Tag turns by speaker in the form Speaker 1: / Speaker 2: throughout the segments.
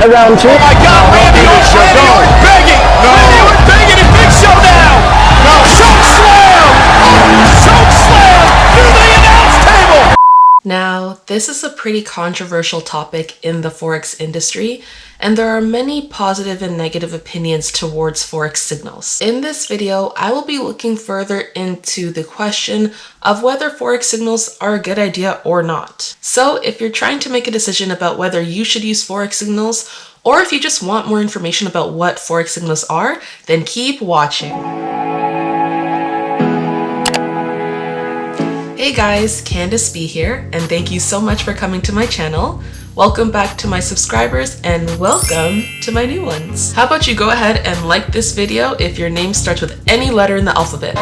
Speaker 1: Round two.
Speaker 2: Oh my God, Randy Orton begging! No. Randy Orton begging in Big Show now! No. Choke slam! Choke slam through the announce table!
Speaker 3: Now, this is a pretty controversial topic in the Forex industry, and there are many positive and negative opinions towards Forex signals. In this video, I will be looking further into the question of whether Forex signals are a good idea or not. So if you're trying to make a decision about whether you should use Forex signals, or if you just want more information about what Forex signals are, then keep watching. Hey guys, Candace B here, and thank you so much for coming to my channel. Welcome back to my subscribers and welcome to my new ones. How about you go ahead and like this video if your name starts with any letter in the alphabet.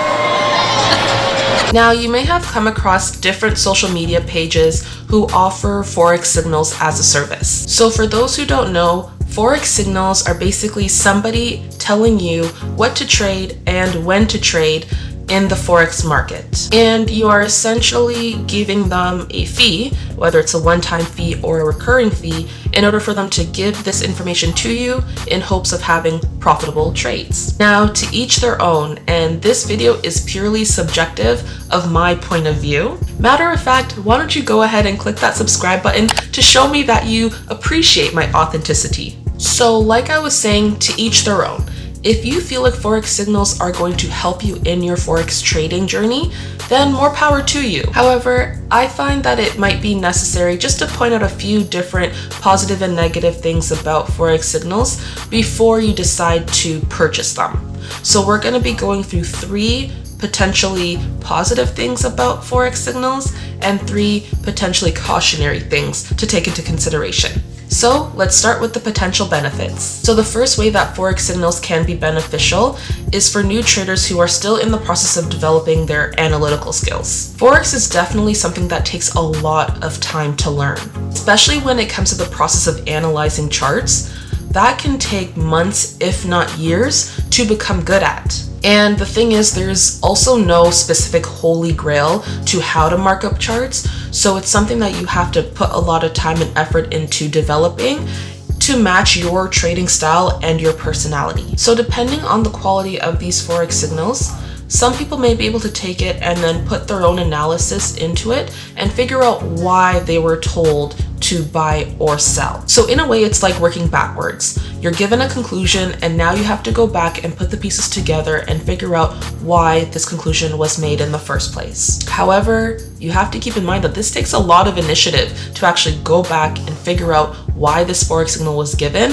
Speaker 3: Now, you may have come across different social media pages who offer Forex signals as a service. So for those who don't know, Forex signals are basically somebody telling you what to trade and when to trade in the Forex market. And you are essentially giving them a fee, whether it's a one-time fee or a recurring fee, in order for them to give this information to you in hopes of having profitable trades. Now, to each their own, and this video is purely subjective of my point of view. Matter of fact, why don't you go ahead and click that subscribe button to show me that you appreciate my authenticity. So like I was saying, to each their own. If you feel like Forex signals are going to help you in your Forex trading journey, then more power to you. However, I find that it might be necessary just to point out a few different positive and negative things about Forex signals before you decide to purchase them. So we're going to be going through 3 potentially positive things about Forex signals and 3 potentially cautionary things to take into consideration. So let's start with the potential benefits. So the first way that Forex signals can be beneficial is for new traders who are still in the process of developing their analytical skills. Forex is definitely something that takes a lot of time to learn, especially when it comes to the process of analyzing charts. That can take months, if not years, to become good at. And the thing is, there's also no specific holy grail to how to mark up charts, so it's something that you have to put a lot of time and effort into developing to match your trading style and your personality. So depending on the quality of these Forex signals, some people may be able to take it and then put their own analysis into it and figure out why they were told to buy or sell. So in a way, it's like working backwards. You're given a conclusion and now you have to go back and put the pieces together and figure out why this conclusion was made in the first place. However, you have to keep in mind that this takes a lot of initiative to actually go back and figure out why this Forex signal was given.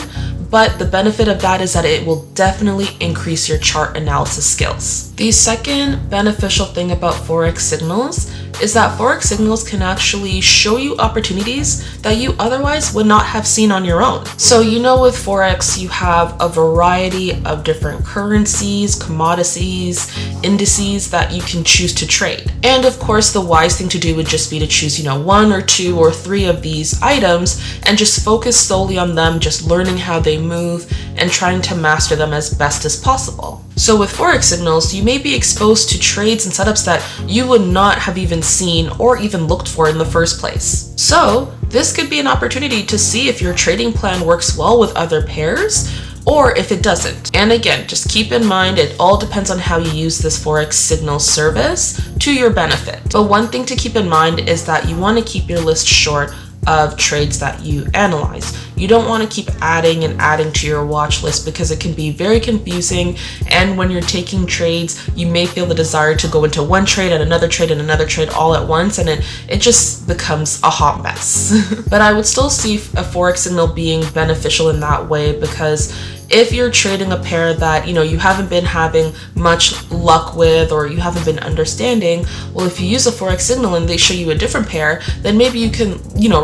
Speaker 3: But the benefit of that is that it will definitely increase your chart analysis skills. The second beneficial thing about Forex signals is that Forex signals can actually show you opportunities that you otherwise would not have seen on your own. So you know, with Forex, you have a variety of different currencies, commodities, indices that you can choose to trade. And of course, the wise thing to do would just be to choose, 1 or 2 or 3 of these items and just focus solely on them, just learning how they move and trying to master them as best as possible. So with Forex signals, you may be exposed to trades and setups that you would not have even seen or even looked for in the first place. So this could be an opportunity to see if your trading plan works well with other pairs or if it doesn't. And again, just keep in mind, it all depends on how you use this Forex signal service to your benefit. But one thing to keep in mind is that you want to keep your list short of trades that you analyze. You don't want to keep adding and adding to your watch list because it can be very confusing, and when you're taking trades, you may feel the desire to go into one trade and another trade and another trade all at once, and it just becomes a hot mess. But I would still see a Forex signal being beneficial in that way, because if you're trading a pair that you haven't been having much luck with or you haven't been understanding, well, if you use a Forex signal and they show you a different pair, then maybe you can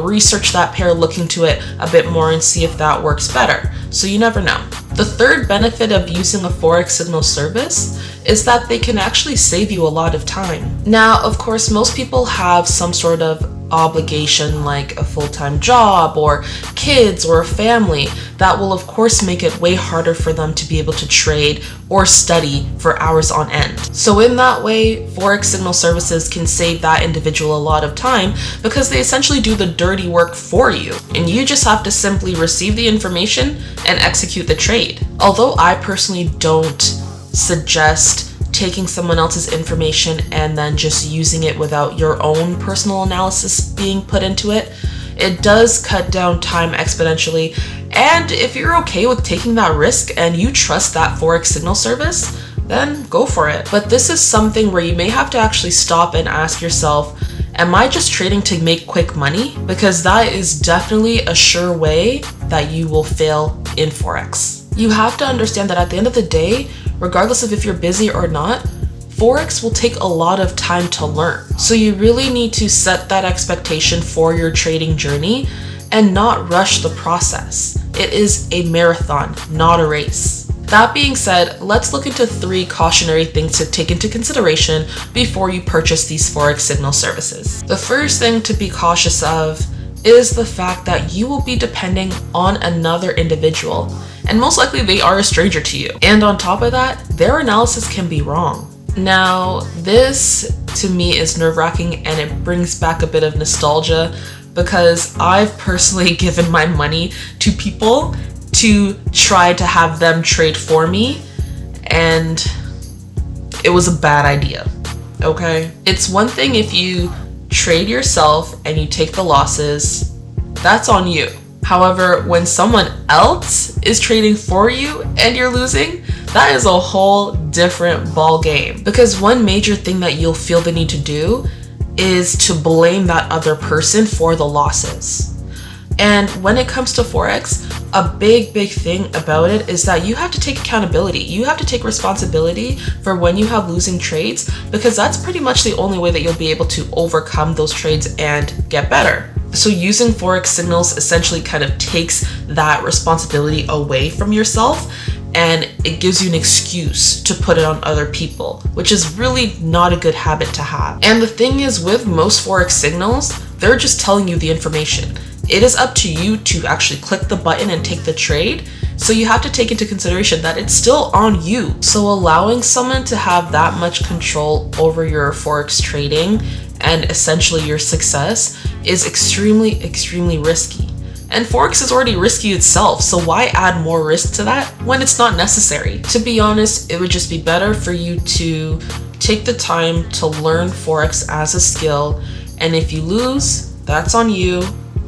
Speaker 3: research that pair, look into it a bit more and see if that works better. So you never know. The third benefit of using a Forex signal service is that they can actually save you a lot of time. Now, of course, most people have some sort of obligation like a full-time job or kids or a family, that will of course make it way harder for them to be able to trade or study for hours on end. So in that way, Forex signal services can save that individual a lot of time because they essentially do the dirty work for you, and you just have to simply receive the information and execute the trade. Although I personally don't suggest taking someone else's information and then just using it without your own personal analysis being put into it, it does cut down time exponentially. And if you're okay with taking that risk and you trust that Forex signal service, then go for it. But this is something where you may have to actually stop and ask yourself, am I just trading to make quick money? Because that is definitely a sure way that you will fail in Forex. You have to understand that at the end of the day, regardless of if you're busy or not, Forex will take a lot of time to learn. So you really need to set that expectation for your trading journey and not rush the process. It is a marathon, not a race. That being said, let's look into 3 cautionary things to take into consideration before you purchase these Forex signal services. The first thing to be cautious of is the fact that you will be depending on another individual, and most likely they are a stranger to you. And on top of that, their analysis can be wrong. Now, this to me is nerve-wracking, and it brings back a bit of nostalgia because I've personally given my money to people to try to have them trade for me, and it was a bad idea, okay? It's one thing if you trade yourself and you take the losses, that's on you. However, when someone else is trading for you and you're losing, that is a whole different ball game. Because one major thing that you'll feel the need to do is to blame that other person for the losses. And when it comes to Forex, a big thing about it is that you have to take accountability. You have to take responsibility for when you have losing trades, because that's pretty much the only way that you'll be able to overcome those trades and get better. So using Forex signals essentially kind of takes that responsibility away from yourself, and it gives you an excuse to put it on other people, which is really not a good habit to have. And the thing is, with most Forex signals, they're just telling you the information. It is up to you to actually click the button and take the trade. So you have to take into consideration that it's still on you. So allowing someone to have that much control over your Forex trading and essentially your success is extremely risky. And Forex is already risky itself, so why add more risk to that when it's not necessary? To be honest, it would just be better for you to take the time to learn Forex as a skill, and if you lose, that's on you,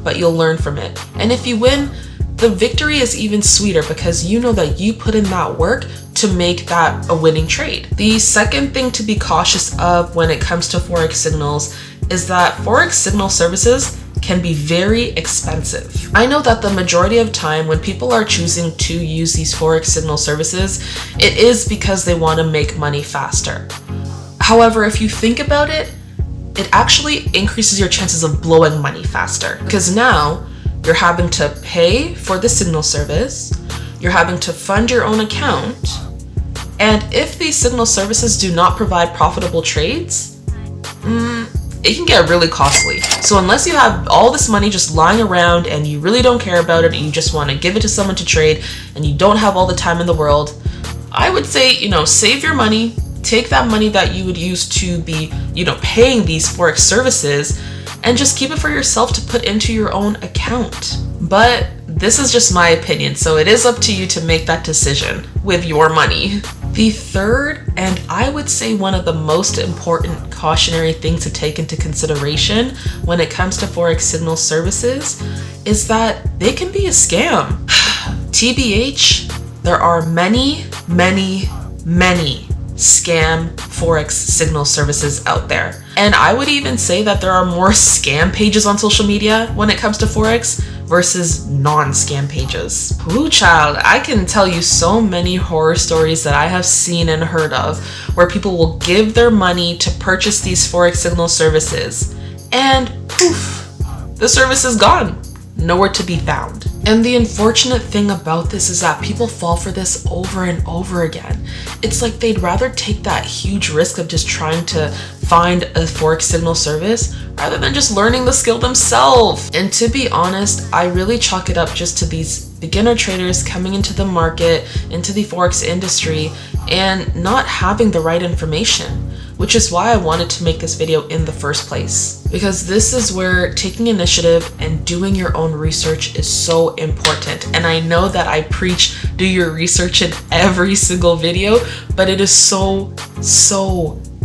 Speaker 3: but you'll learn from it. And if you win, the victory is even sweeter because you know that you put in that work to make that a winning trade. The second thing to be cautious of when it comes to Forex signals is that Forex signal services can be very expensive. I know that the majority of time when people are choosing to use these Forex signal services, it is because they want to make money faster. However, if you think about it, it actually increases your chances of blowing money faster, because now you're having to pay for the signal service, you're having to fund your own account, and if these signal services do not provide profitable trades, it can get really costly. So unless you have all this money just lying around and you really don't care about it and you just want to give it to someone to trade and you don't have all the time in the world, I would say, save your money, take that money that you would use to be, paying these Forex services, and just keep it for yourself to put into your own account. But this is just my opinion, so it is up to you to make that decision with your money. The third, and I would say one of the most important cautionary things to take into consideration when it comes to Forex signal services is that they can be a scam. TBH, there are many scam Forex signal services out there. And I would even say that there are more scam pages on social media when it comes to Forex versus non-scam pages. Ooh, child, I can tell you so many horror stories that I have seen and heard of where people will give their money to purchase these Forex signal services and poof, the service is gone, nowhere to be found. And the unfortunate thing about this is that people fall for this over and over again. It's like they'd rather take that huge risk of just trying to find a Forex signal service rather than just learning the skill themselves. And to be honest, I really chalk it up just to these beginner traders coming into the market, into the Forex industry, and not having the right information, which is why I wanted to make this video in the first place. Because this is where taking initiative and doing your own research is so important. And I know that I preach do your research in every single video, but it is so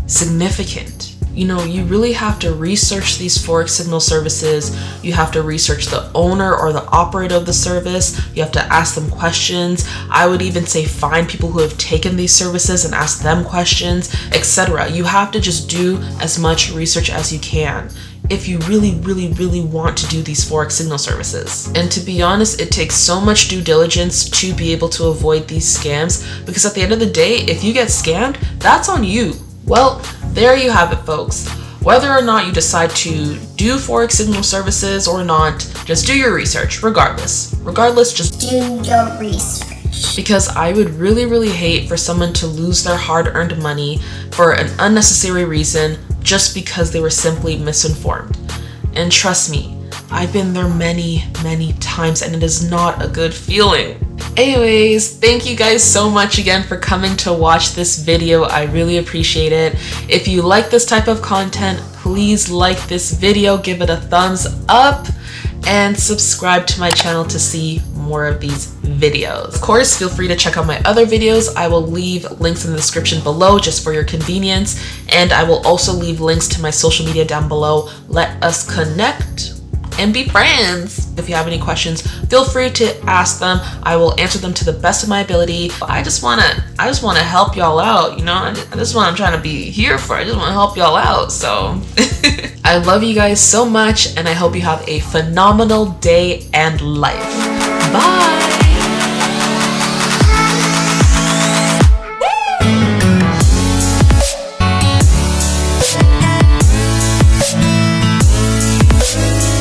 Speaker 3: significant. You know, you really have to research these Forex signal services. You have to research the owner or the operator of the service. You have to ask them questions. I would even say find people who have taken these services and ask them questions, etc. You have to just do as much research as you can if you really want to do these Forex signal services. And to be honest, it takes so much due diligence to be able to avoid these scams, because at the end of the day, if you get scammed, that's on you. Well, there you have it, folks. Whether or not you decide to do Forex signal services or not, just do your research, regardless. Just
Speaker 1: do your research.
Speaker 3: Because I would really hate for someone to lose their hard-earned money for an unnecessary reason just because they were simply misinformed. And trust me, I've been there many times, and it is not a good feeling. Anyways, thank you guys so much again for coming to watch this video. I really appreciate it. If you like this type of content, please like this video, give it a thumbs up, and subscribe to my channel to see more of these videos. Of course, feel free to check out my other videos. I will leave links in the description below just for your convenience, and I will also leave links to my social media down below. Let us connect and be friends. If you have any questions, feel free to ask them. I will answer them to the best of my ability. I just wanna help y'all out, you know? This is what I'm trying to be here for. I just wanna help y'all out, so. I love you guys so much, and I hope you have a phenomenal day and life. Bye.